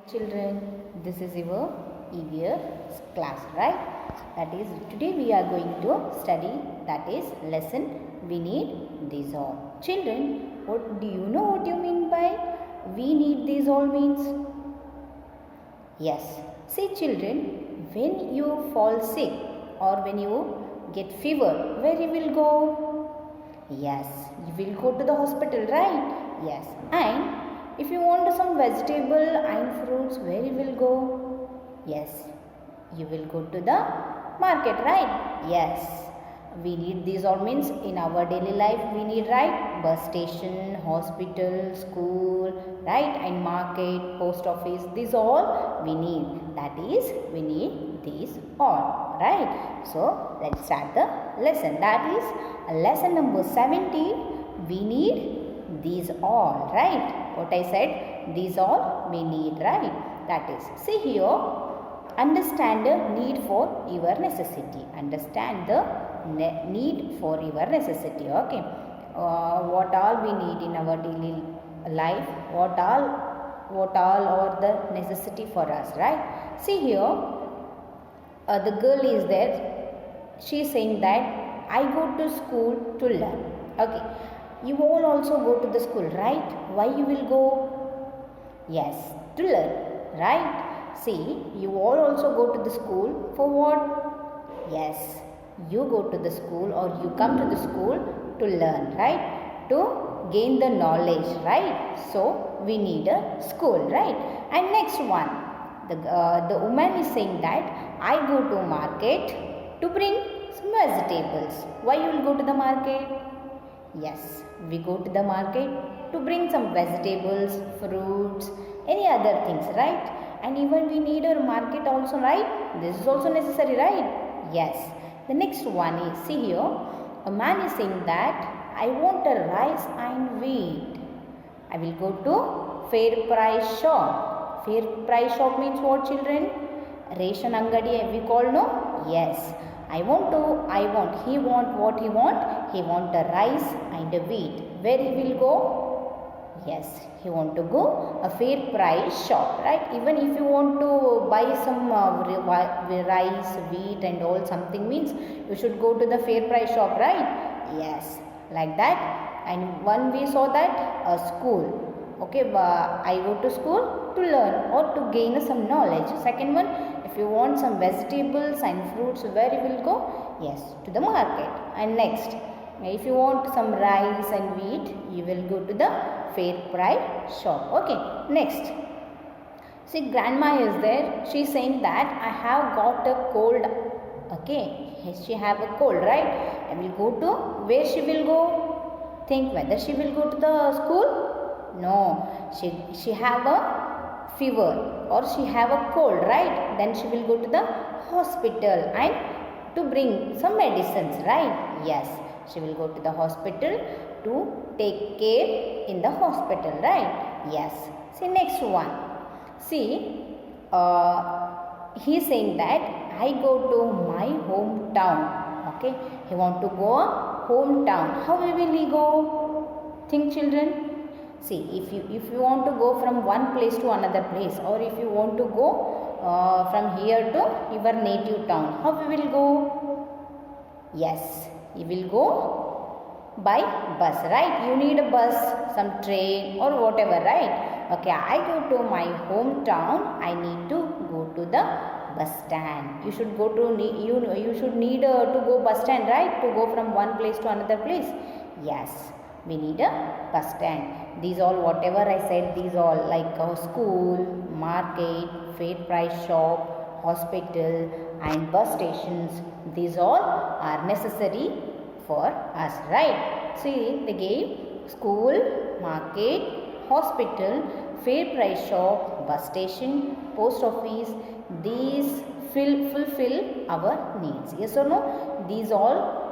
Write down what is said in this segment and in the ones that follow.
Children, this is your EVS class, right? That is, today we are going to study, that is lesson we need these all. Children, what do you know what you mean by we need these all means? Yes. See children, when you fall sick or when you get fever, where you will go? Yes, you will go to the hospital, right? Yes. And if you want some vegetable and fruits, where you will go? Yes, you will go to the market, right? Yes. We need these all means in our daily life we need, right? Bus station, hospital, school, right? And market, post office, these all we need. That is, we need these all, right? So, let's start the lesson. That is lesson number 17. We need these all, right? What I said, these all we need, right? That is, see here, understand the need for your necessity. Understand the need for your necessity. Okay, what all we need in our daily life, what all are the necessity for us, right? See here, the girl is there. She is saying that I go to school to learn. Okay, you all also go to the school, right? Why you will go? Yes, to learn, right? See, you all also go to the school for what? Yes, you go to the school or you come to the school to learn, right? To gain the knowledge, right? So, we need a school, right? And next one, the woman is saying that I go to market to bring some vegetables. Why you will go to the market? Yes, we go to the market to bring some vegetables, fruits, any other things, right? And even we need a market also, right? This is also necessary, right? Yes. The next one is, see here, a man is saying that I want a rice and wheat. I will go to fair price shop. Fair price shop means what, children? Ration angadi we call, no? Yes. He want what he want? He want a rice and a wheat. Where he will go? Yes, he want to go a fair price shop, right? Even if you want to buy some rice, wheat and all something means you should go to the fair price shop, right? Yes, like that. And one we saw that a school. Okay, I go to school to learn or to gain some knowledge. Second one, if you want some vegetables and fruits, where you will go? Yes, to the market. And next, if you want some rice and wheat, you will go to the fair price shop. Okay, next. See, grandma is there. She is saying that I have got a cold. Okay, she have a cold, right? I will go to, where she will go? Think whether she will go to the school? No, she have a fever or she have a cold, right? Then she will go to the hospital and to bring some medicines, right? Yes, she will go to the hospital to take care in the hospital, right? Yes. See, next one. See, he is saying that I go to my hometown. Okay, he want to go hometown. How will he go? Think, children. See, if you want to go from one place to another place, or if you want to go from here to your native town, how we will go? Yes, you will go by bus, right? You need a bus, some train or whatever, right? Okay, I go to my hometown. I need to go to the bus stand. You should go to you should need to go bus stand, right? To go from one place to another place. Yes, we need a bus stand. These all whatever I said, these all like school, market, fair price shop, hospital and bus stations, these all are necessary for us, right? See, they gave school, market, hospital, fair price shop, bus station, post office. These fulfill our needs. Yes or no? These all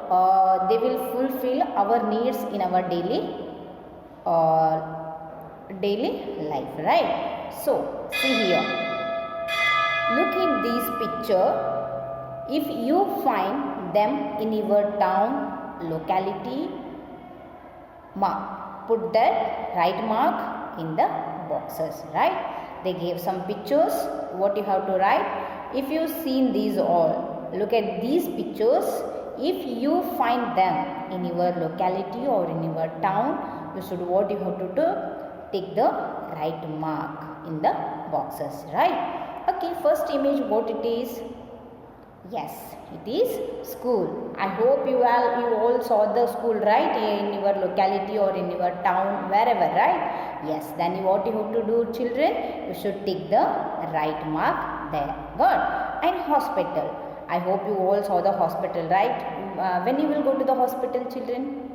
they will fulfill our needs in our daily life, right? So, see here. Look at this picture. If you find them in your town, locality, put that right mark in the boxes, right? They gave some pictures. What you have to write? If you've seen these all, look at these pictures. If you find them in your locality or in your town, you should what you have to do? Take the right mark in the boxes, right? Okay, first image what it is? Yes, it is school. I hope you all saw the school, right? In your locality or in your town, wherever, right? Yes, then what you have to do, children? You should take the right mark there. Good. And hospital. I hope you all saw the hospital, right? When you will go to the hospital, children?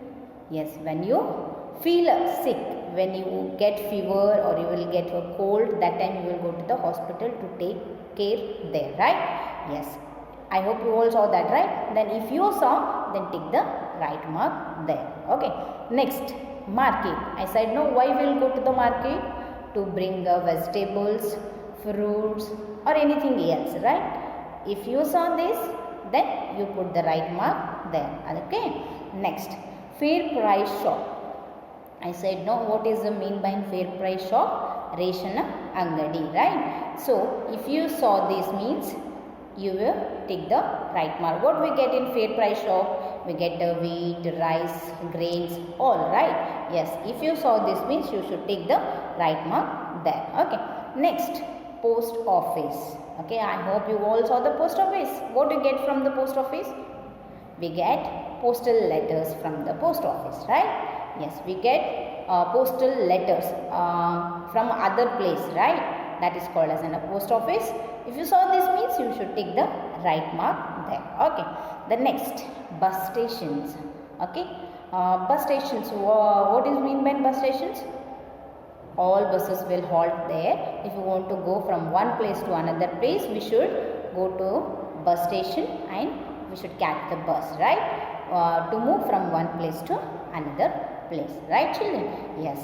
Yes, when you feel sick, when you get fever or you will get a cold, that time you will go to the hospital to take care there, right? Yes. I hope you all saw that, right? Then if you saw, then take the right mark there. Okay. Next, market. I said no, why we will go to the market? To bring vegetables, fruits or anything else, right? If you saw this, then you put the right mark there. Okay. Next, fair price shop. I said no, what is the mean by fair price shop? Reshana angadi, right? So, if you saw this means, you will take the right mark. What we get in fair price shop? We get the wheat, rice, grains, all, right? Yes, if you saw this means you should take the right mark there. Okay. Next, post office. Okay, I hope you all saw the post office. What do you get from the post office? We get postal letters from the post office, right? Yes, we get postal letters from other place, right? That is called as a post office. If you saw this means you should take the right mark there. Okay. The next, bus stations. Okay. Bus stations. What is mean by bus stations? All buses will halt there. If you want to go from one place to another place, we should go to bus station and we should catch the bus, right? To move from one place to another place, right, children? Yes.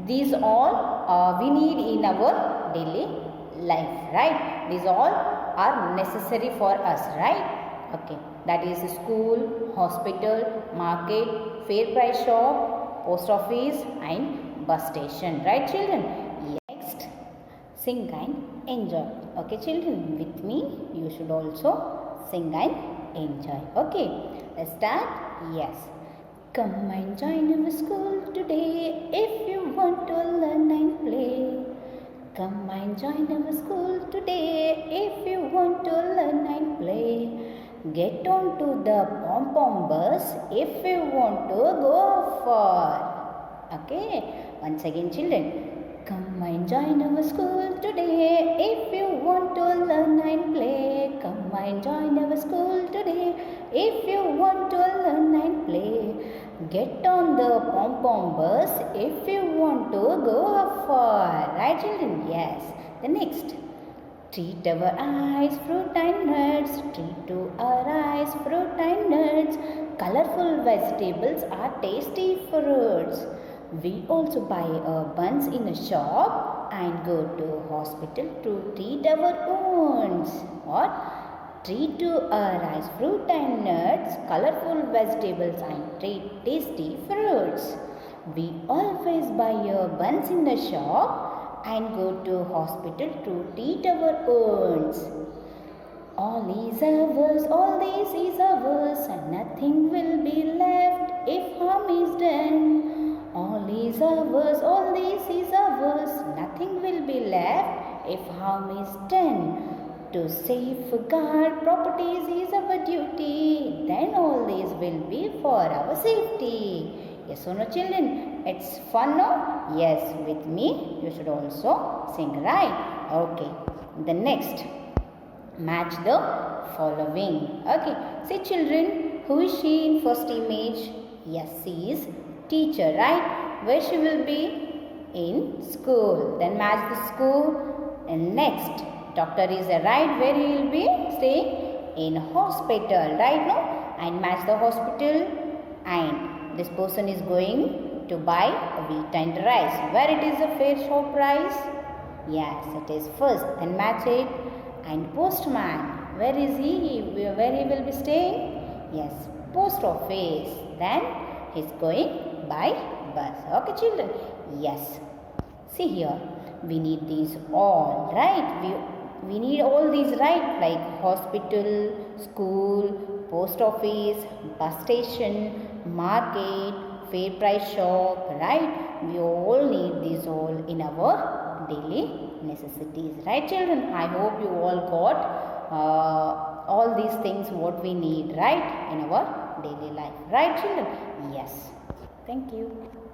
These all we need in our daily life, right? These all are necessary for us, right? Okay. That is school, hospital, market, fair price shop, post office and bus station, right, children? Next, sing and enjoy. Okay, children, with me you should also sing and enjoy. Okay, let's start. Yes. Come and join our school today if you want to learn and play. Come and join our school today if you want to learn and play. Get on to the pom-pom bus if you want to go far. Okay, once again, children. Come and join our school today if you want to learn and play. Come and join our school today if you want to learn and play. Get on the pom-pom bus if you want to go far. Right, children? Yes. The next. Treat our eyes fruit and nuts. Treat to our eyes fruit and nuts. Colorful vegetables are tasty fruits. We also buy buns in a shop and go to hospital to treat our wounds. Or treat to our eyes fruit and nuts, colorful vegetables and tasty fruits. We always buy buns in the shop and go to hospital to treat our wounds. All is ours, all this is ours, and nothing will be left if harm is done. All is ours, all this is ours, nothing will be left if harm is done. To safeguard properties is our duty, then all these will be for our safety. Yes or no, children? It's fun, no? Yes, with me you should also sing, right? Okay. The next, match the following. Okay. See, children, who is she in first image? Yes, she is teacher, right? Where she will be? In school. Then match the school. And next, doctor is right. Where he will be staying? In hospital, right? No? And match the hospital. And this person is going to buy wheat and rice. Where it is a fair shop price? Yes, it is first. Then match it. And postman. Where is he? Where he will be staying? Yes, post office. Then he is going by bus. Okay, children? Yes. See here. we need these all, right? We need all these, right? Like hospital, school, post office, bus station, market, fair price shop, right? We all need these all in our daily necessities, right children? I hope you all got all these things what we need, right, in our daily life, right children? Yes. Thank you.